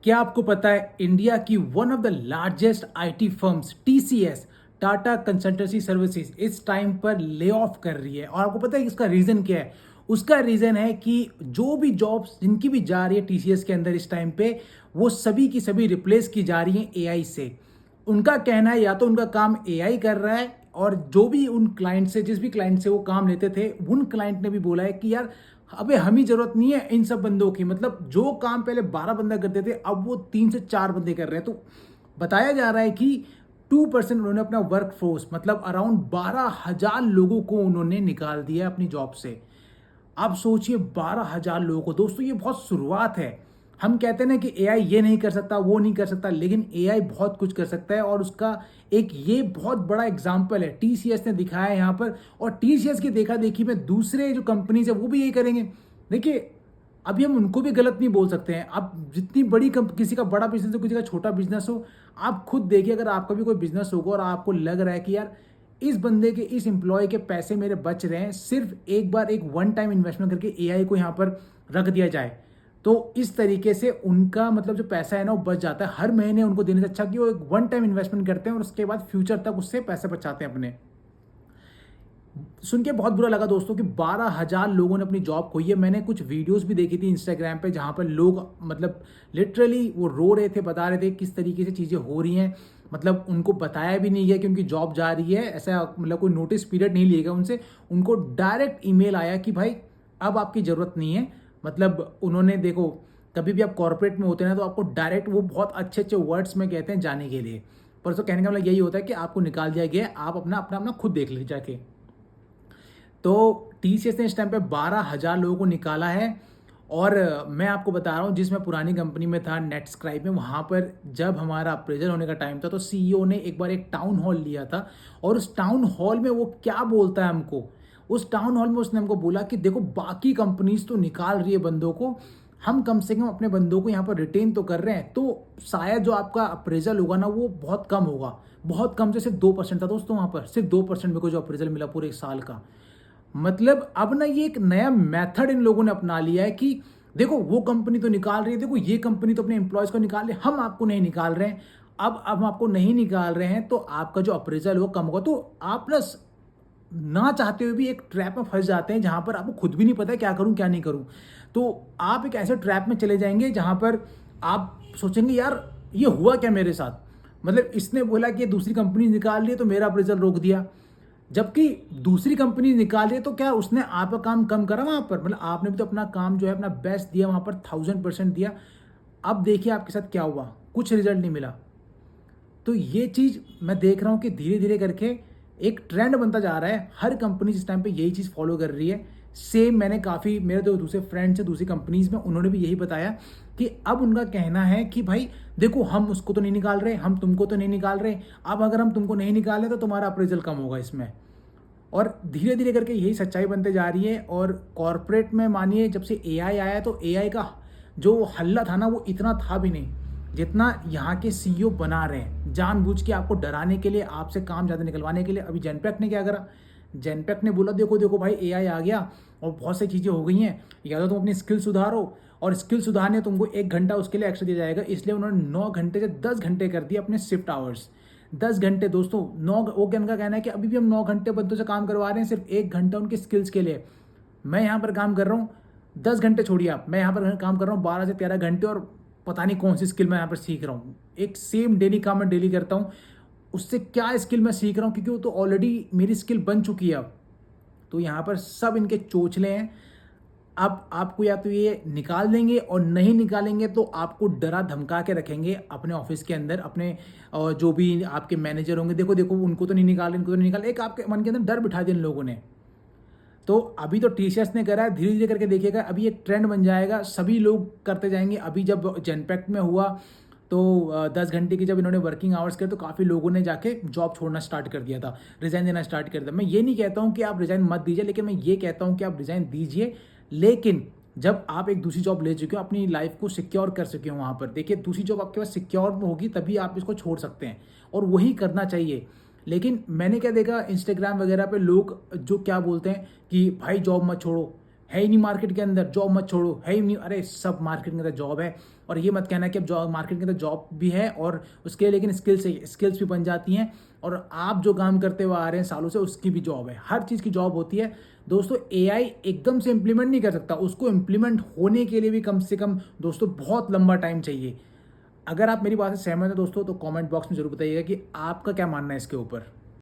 क्या आपको पता है इंडिया की one of the largest IT firms TCS Tata consultancy services इस टाइम पर ले ऑफ कर रही है। और आपको पता है इसका रीजन क्या है? उसका रीजन है कि जो भी जॉब्स जिनकी भी जा रही है टीसीएस के अंदर इस टाइम पे, वो सभी की सभी रिप्लेस की जा रही हैं एआई से। उनका कहना है या तो उनका काम एआई कर रहा है, और जो भी उन क्लाइंट से जिस भी क्लाइंट से वो काम लेते थे उन क्लाइंट ने भी बोला है कि यार अबे हम ही जरूरत नहीं है इन सब बंदों की। मतलब जो काम पहले 12 बंदा करते थे अब वो 3 से 4 बंदे कर रहे हैं। तो बताया जा रहा है कि 2% उन्होंने अपना वर्क फोर्स मतलब अराउंड 12,000 लोगों को उन्होंने निकाल दिया अपनी जॉब से। आप सोचिए 12,000 लोगों को। दोस्तों ये बहुत शुरुआत है। हम कहते हैं ना कि एआई ये नहीं कर सकता वो नहीं कर सकता, लेकिन एआई बहुत कुछ कर सकता है। और उसका एक ये बहुत बड़ा एग्जाम्पल है टीसीएस ने दिखाया है यहाँ पर। और टीसीएस की देखा देखी में दूसरे जो कंपनीज है वो भी यही करेंगे। देखिए अभी हम उनको भी गलत नहीं बोल सकते हैं। अब जितनी बड़ी किसी का बड़ा बिजनेस हो किसी का छोटा बिजनेस हो, आप खुद देखिए अगर आपका भी कोई बिजनेस होगा और आपको लग रहा है कि यार इस बंदे के इस एम्प्लॉय के पैसे मेरे बच रहे हैं, सिर्फ एक बार एक वन टाइम इन्वेस्टमेंट करके एआई को यहाँ पर रख दिया जाए, तो इस तरीके से उनका मतलब जो पैसा है ना वो बच जाता है। हर महीने उनको देने से अच्छा कि वो एक वन टाइम इन्वेस्टमेंट करते हैं और उसके बाद फ्यूचर तक उससे पैसे बचाते हैं अपने। सुन के बहुत बुरा लगा दोस्तों कि 12,000 लोगों ने अपनी जॉब खोई है। मैंने कुछ वीडियोस भी देखी थी इंस्टाग्राम पे जहां पर लोग मतलब लिटरली वो रो रहे थे, बता रहे थे किस तरीके से चीज़ें हो रही हैं। मतलब उनको बताया भी नहीं गया कि उनकी जॉब जा रही है, ऐसा मतलब कोई नोटिस पीरियड नहीं लिया गया उनसे। उनको डायरेक्ट ईमेल आया कि भाई अब आपकी ज़रूरत नहीं है। मतलब उन्होंने देखो कभी भी आप कॉर्पोरेट में होते हैं ना तो आपको डायरेक्ट वो बहुत अच्छे अच्छे वर्ड्स में कहते हैं जाने के लिए, पर तो कहने का मतलब यही होता है कि आपको निकाल दिया गया है, आप अपना अपना अपना खुद देख लीजिए जाके। तो टीसीएस ने इस टाइम पे 12,000 लोगों को निकाला है। और मैं आपको बता रहा हूँ जिसमें पुरानी कंपनी में था नेटस्क्राइब में, वहाँ पर जब हमारा अप्रेजल होने का टाइम था तो सीईओ ने एक बार एक टाउन हॉल लिया था। और उस टाउन हॉल में वो क्या बोलता है हमको, उस टाउन हॉल में उसने हमको बोला कि देखो बाकी कंपनीज तो निकाल रही है बंदों को, हम कम से कम अपने बंदों को यहाँ पर रिटेन तो कर रहे हैं, तो शायद जो आपका अप्रेजल होगा ना वो बहुत कम होगा। बहुत कम से सिर्फ 2% था दोस्तों, वहाँ पर सिर्फ 2% मेरे को जो अप्रेजल मिला पूरे एक साल का। मतलब अब ना ये एक नया मेथड इन लोगों ने अपना लिया है कि देखो वो कंपनी तो निकाल रही है, देखो ये कंपनी तो अपने एम्प्लॉयज को निकाल रही है, हम आपको नहीं निकाल रहे हैं। अब हम आपको नहीं निकाल रहे हैं तो आपका जो अप्रेजल हो कम होगा। तो आप ना चाहते हुए भी एक ट्रैप में फंस जाते हैं जहां पर आपको खुद भी नहीं पता है क्या करूं क्या नहीं करूं। तो आप एक ऐसे ट्रैप में चले जाएंगे जहां पर आप सोचेंगे यार ये हुआ क्या मेरे साथ। मतलब इसने बोला कि ये दूसरी कंपनी निकाल ली है तो मेरा अप्रेजल रोक दिया, जबकि दूसरी कंपनी निकाल रही है तो क्या उसने आपका काम कम करा वहां पर? मतलब आपने भी तो अपना काम जो है अपना बेस्ट दिया वहां पर, 1000% दिया। अब देखिए आपके साथ क्या हुआ, कुछ रिजल्ट नहीं मिला। तो ये चीज मैं देख रहा हूं कि धीरे धीरे करके एक ट्रेंड बनता जा रहा है। हर कंपनी इस टाइम पे यही चीज फॉलो कर रही है। सेम मैंने काफी मेरे जो दूसरे फ्रेंड्स हैं दूसरी कंपनीज में, उन्होंने भी यही बताया कि अब उनका कहना है कि भाई देखो हम उसको तो नहीं निकाल रहे, हम तुमको तो नहीं निकाल रहे, अब अगर हम तुमको नहीं निकाल रहे तो तुम्हारा अप्रेजल कम होगा इसमें। और धीरे धीरे करके यही सच्चाई बनते जा रही है। और कॉरपोरेट में मानिए जब से एआई आया तो एआई का जो हल्ला था ना वो इतना था भी नहीं जितना यहाँ के सीईओ बना रहे हैं, जानबूझ के आपको डराने के लिए, आपसे काम ज़्यादा निकलवाने के लिए। अभी जेनपैक्ट ने क्या करा, जेनपैक्ट ने बोला देखो देखो भाई एआई आ गया और बहुत सी चीज़ें हो गई हैं, या तो तुम अपनी स्किल सुधारो, और स्किल सुधारने तुमको 1 घंटा उसके लिए एक्स्ट्रा दिया जाएगा। इसलिए उन्होंने 9 घंटे से 10 घंटे कर दिए अपने शिफ्ट आवर्स। 10 घंटे दोस्तों, 9 वो उनका कहना है कि अभी भी हम 9 घंटे बंदों से काम करवा रहे हैं, सिर्फ 1 घंटा उनकी स्किल्स के लिए। मैं यहाँ पर काम कर रहा हूँ 10 घंटे, छोड़िए आप, मैं यहाँ पर काम कर रहा हूँ 12 से 13 घंटे, और पता नहीं कौन सी स्किल मैं यहाँ पर सीख रहा हूँ। एक सेम डेली काम मैं डेली करता हूँ, उससे क्या स्किल मैं सीख रहा हूँ क्योंकि वो तो ऑलरेडी मेरी स्किल बन चुकी है अब। तो यहाँ पर सब इनके चोचले हैं। अब आपको या तो ये निकाल देंगे और नहीं निकालेंगे तो आपको डरा धमका के रखेंगे अपने ऑफिस के अंदर। अपने जो भी आपके मैनेजर होंगे, देखो देखो उनको तो नहीं निकाले, इनको तो नहीं निकाले, एक आपके मन के अंदर डर बिठा दिया इन लोगों ने। तो अभी तो टीसीएस ने करा है, धीरे धीरे करके देखिएगा अभी एक ट्रेंड बन जाएगा, सभी लोग करते जाएंगे। अभी जब जेनपैक्ट में हुआ तो 10 घंटे की जब इन्होंने वर्किंग आवर्स करे तो काफ़ी लोगों ने जाके जॉब छोड़ना स्टार्ट कर दिया था, रिजाइन देना स्टार्ट कर दिया। मैं ये नहीं कहता हूँ कि आप रिजाइन मत दीजिए, लेकिन मैं ये कहता हूँ कि आप रिजाइन दीजिए, लेकिन जब आप एक दूसरी जॉब ले चुके हो, अपनी लाइफ को सिक्योर कर सके हो वहाँ पर। देखिए दूसरी जॉब आपके पास सिक्योर होगी तभी आप इसको छोड़ सकते हैं, और वही करना चाहिए। लेकिन मैंने क्या देखा इंस्टाग्राम वगैरह पे लोग जो क्या बोलते हैं कि भाई जॉब मत छोड़ो, है ही नहीं मार्केट के अंदर, जॉब मत छोड़ो, है ही नहीं, अरे सब मार्केट के अंदर जॉब है। और ये मत कहना कि अब जॉब मार्केट के अंदर जॉब भी है और उसके लिए लेकिन स्किल्स भी बन जाती हैं, और आप जो काम करते हुए आ रहे हैं सालों से उसकी भी जॉब है, हर चीज़ की जॉब होती है। दोस्तों एआई एकदम से इम्प्लीमेंट नहीं कर सकता, उसको इम्प्लीमेंट होने के लिए भी कम से कम दोस्तों बहुत लंबा टाइम चाहिए। अगर आप मेरी बात से सहमत हैं दोस्तों तो कमेंट बॉक्स में जरूर बताइएगा कि आपका क्या मानना है इसके ऊपर।